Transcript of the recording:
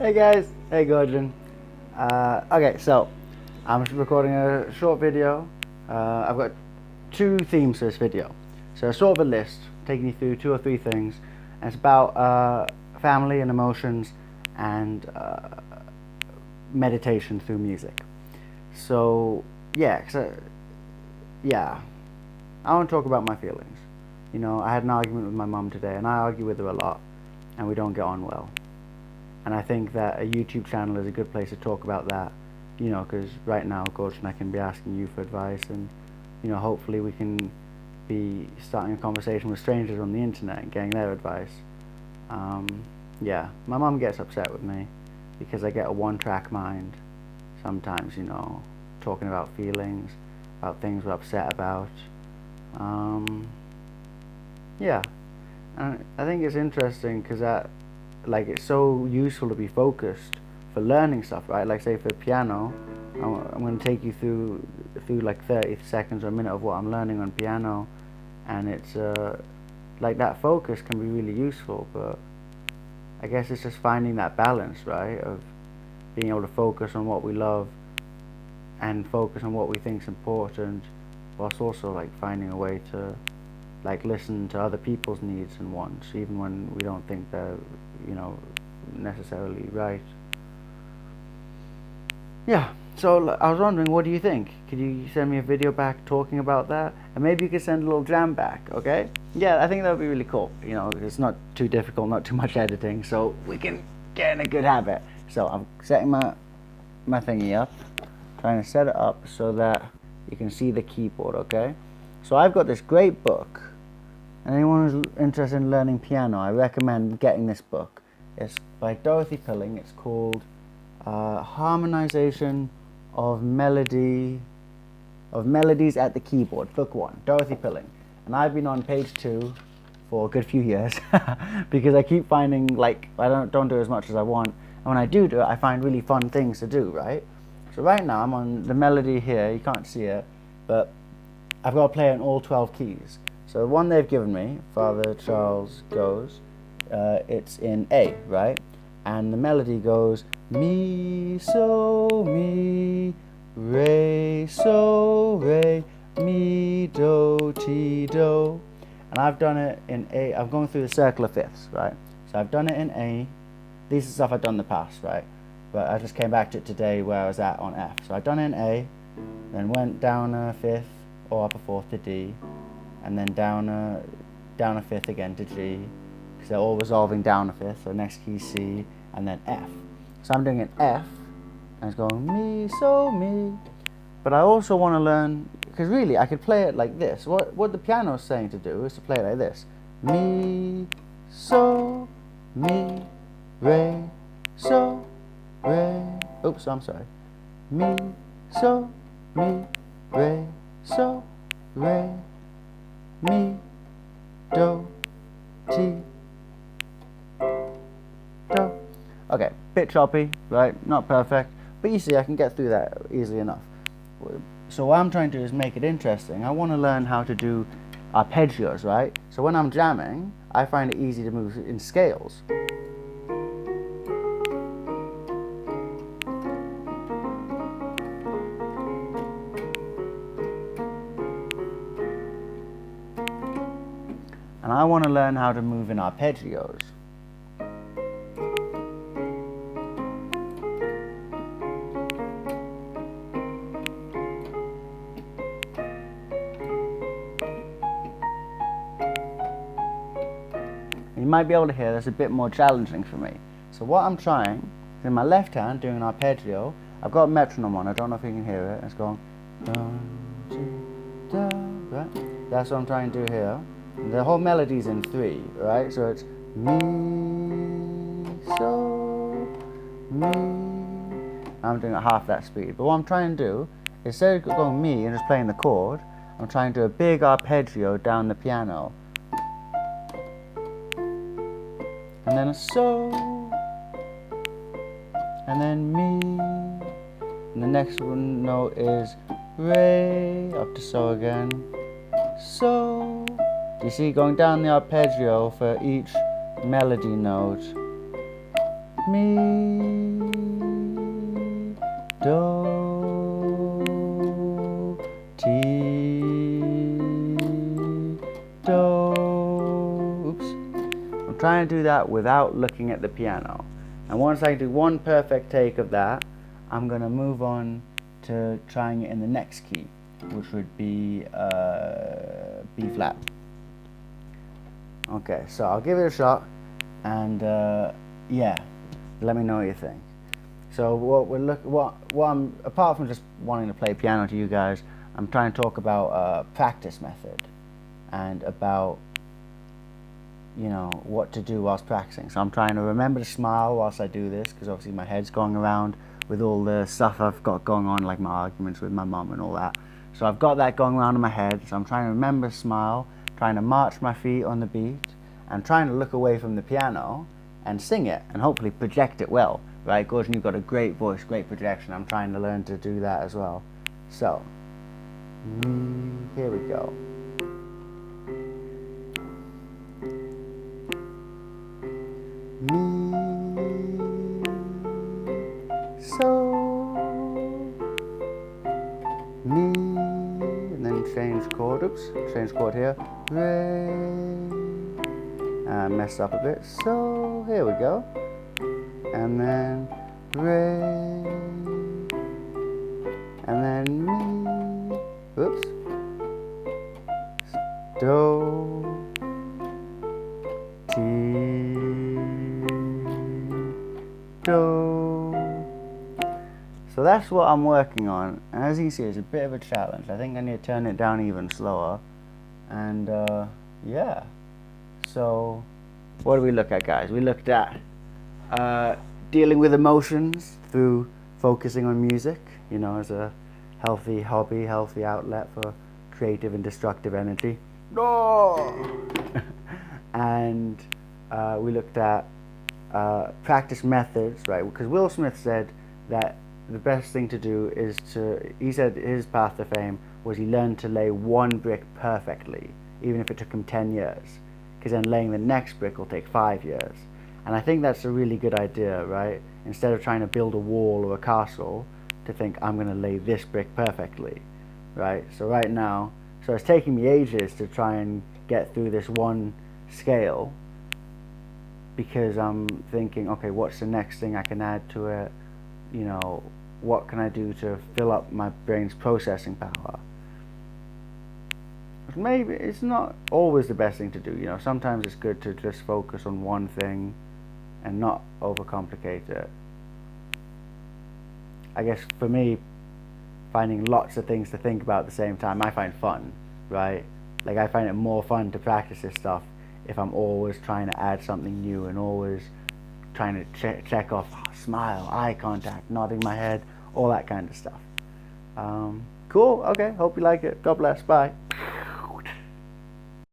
Hey guys, hey Gordon. Okay, so I'm recording a short video. I've got two themes for this video. So sort of a list, taking you through 2 or 3 things. And it's about family and emotions and meditation through music. So yeah, I want to talk about my feelings. You know, I had an argument with my mum today, and I argue with her a lot, and we don't get on well. And I think that a YouTube channel is a good place to talk about that, you know, because right now, Gordon, I can be asking you for advice, and, you know, hopefully we can be starting a conversation with strangers on the internet and getting their advice. Yeah, my mum gets upset with me because I get a one-track mind sometimes, you know, talking about feelings, about things we're upset about. Yeah, and I think it's interesting because it's so useful to be focused for learning stuff, right? Like say for piano, I'm going to take you through like 30 seconds or a minute of what I'm learning on piano, and it's like that focus can be really useful, but I guess it's just finding that balance, right, of being able to focus on what we love and focus on what we think is important, whilst also like finding a way to like listen to other people's needs and wants, even when we don't think they're, you know, necessarily right. Yeah, so I was wondering, what do you think? Could you send me a video back talking about that? And maybe you could send a little jam back, okay? Yeah, I think that would be really cool. You know, it's not too difficult, not too much editing, so we can get in a good habit. So I'm setting my thingy up, trying to set it up so that you can see the keyboard, okay? So I've got this great book, and anyone who's interested in learning piano, I recommend getting this book. It's by Dorothy Pilling. It's called Harmonization of Melodies at the Keyboard, Book 1, Dorothy Pilling. And I've been on page 2 for a good few years because I keep finding like I don't do as much as I want, and when I do it, I find really fun things to do, right? So right now I'm on the melody here. You can't see it, but I've got to play it in all 12 keys. So the one they've given me, Father Charles goes, it's in A, right? And the melody goes mi, so, mi, re, so, re, mi, do, ti, do. And I've done it in A. I'm going through the circle of fifths, right? So I've done it in A. These are stuff I've done in the past, right? But I just came back to it today where I was at on F. So I've done it in A, then went down a fifth or up a fourth to D, and then down a fifth again to G, because they're all resolving down a fifth. So next key C, and then F. So I'm doing an F, and it's going mi, so, mi. But I also want to learn, because really I could play it like this. What the piano is saying to do is to play it like this: mi, so, mi, re, so, re. Oops, I'm sorry. Mi, so, mi, re, so, re, mi, do, ti, do. Okay, bit choppy, right? Not perfect, but you see I can get through that easily enough. So what I'm trying to do is make it interesting. I want to learn how to do arpeggios, right? So when I'm jamming, I find it easy to move in scales. And I want to learn how to move in arpeggios. You might be able to hear that's a bit more challenging for me. So what I'm trying is in my left hand doing an arpeggio. I've got a metronome on. I don't know if you can hear it. It's going da, da, right? That's what I'm trying to do here. The whole melody's in 3, right? So it's mi, so, mi. I'm doing it half that speed. But what I'm trying to do, instead of going mi and just playing the chord, I'm trying to do a big arpeggio down the piano. And then a so, and then mi. And the next one note is re, up to so again. So. You see, going down the arpeggio for each melody note. Mi, trying to do that without looking at the piano. And once I do one perfect take of that, I'm going to move on to trying it in the next key, which would be B flat. Okay, so I'll give it a shot, and yeah, let me know what you think. So what I'm, apart from just wanting to play piano to you guys, I'm trying to talk about practice method and about, you know, what to do whilst practicing. So I'm trying to remember to smile whilst I do this, because obviously my head's going around with all the stuff I've got going on, like my arguments with my mum and all that. So I've got that going around in my head, so I'm trying to remember to smile, trying to march my feet on the beat, and trying to look away from the piano and sing it, and hopefully project it well, right? Gordon, you've got a great voice, great projection. I'm trying to learn to do that as well. So, here we go. Mi, so, mi, and then change chord, change chord here, re, messed up a bit, so here we go, and then re, and then mi, oops, do, ti, do. So that's what I'm working on, and as you can see, it's a bit of a challenge. I think I need to turn it down even slower, and yeah. So what do we look at, guys? We looked at dealing with emotions through focusing on music, you know, as a healthy hobby, healthy outlet for creative and destructive energy. No! And we looked at practice methods, right? Because Will Smith said that the best thing to do is he said his path to fame was he learned to lay one brick perfectly, even if it took him 10 years, because then laying the next brick will take 5 years. And I think that's a really good idea, right? Instead of trying to build a wall or a castle, to think, I'm going to lay this brick perfectly, right? So right now, so it's taking me ages to try and get through this one scale, because I'm thinking, okay, what's the next thing I can add to it? You know, what can I do to fill up my brain's processing power? Maybe it's not always the best thing to do, you know. Sometimes it's good to just focus on one thing and not overcomplicate it. I guess for me, finding lots of things to think about at the same time, I find fun, right? Like, I find it more fun to practice this stuff if I'm always trying to add something new and always trying to check off smile, eye contact, nodding my head, all that kind of stuff. Cool, okay, hope you like it. God bless, bye.